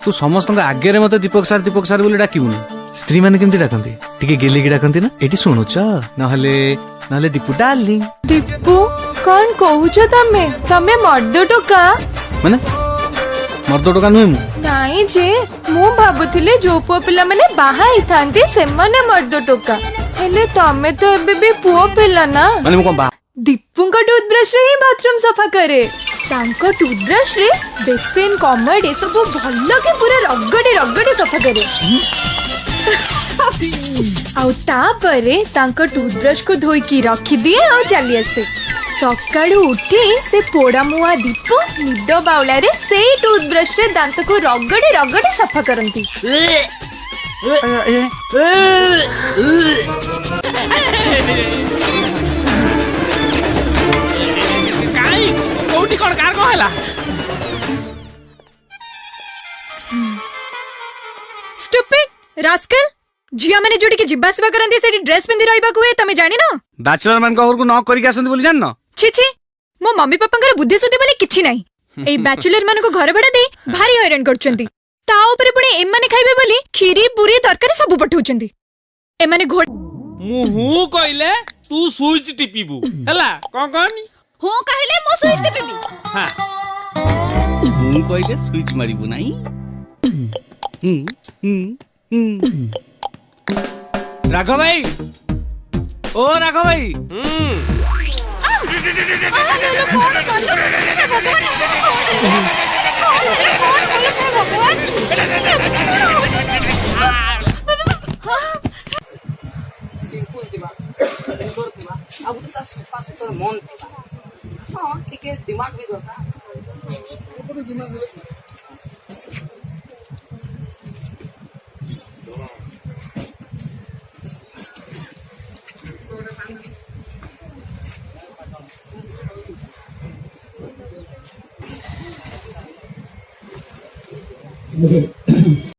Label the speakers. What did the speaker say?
Speaker 1: तू समस्त आगे मत दीपक सार बोली डाकबुन स्त्री मैंने केमती डाकती टिके गेलिकी डाकती ना एटी शुणुच नहले दीपू डार्लिंग
Speaker 2: दीपू कौन कहूच तमे तमे मर्द टोका
Speaker 1: माने मर्द टोका नुहे मु
Speaker 2: नाई जे मु भाबुथिले जो पुओ पिला माने बाहा हिथांती से माने मर्द टोका हेले तमे तो एबे भी पुओ पिला ना
Speaker 1: माने मु कोन
Speaker 2: दीपू का टूथब्रश रे ही बाथरूम सफा करे तांको टूथब्रश रे बेसिन कमोड ए सब भल्लो के पूरा रगड़ी सफा करे आउ तापरे तांको टूथब्रश को धोई की रखी दिए और चली आसे सकाळु उठी से पोड़ा मुआ दीपू निद बाउला रे से टूथब्रश रे दांत को रगड़ी सफा करंती
Speaker 3: काई कोठी कोन कार को हला
Speaker 2: स्टूपिड रास्कल झिया माने जोडी के जिब्बा सेवा करंती सेठी ड्रेस पिंदी रहइबा को हे तमे जानि न
Speaker 1: बैचलर मान को को न करी के आसंती बोली जान न
Speaker 2: छी छी मो मम्मी पापा बुद्धि सुद्धि बोले किछि नाही ए बैचलर मान को घर भड़ा दे भारी हैरान करचंती ता ऊपर पुणी ए माने खाइबे बोली खीरी पूरी तरकारी सब पठौचंती ए माने घोट
Speaker 3: मुहु कइले तू स्विच टिपिबू हला कोन
Speaker 2: हो कहले मो स्विच टिपिबी
Speaker 3: हां
Speaker 1: मु कइले स्विच मारिबू नाही राघव भाई ओ राघव भाई
Speaker 4: दिमाग भी दिमाग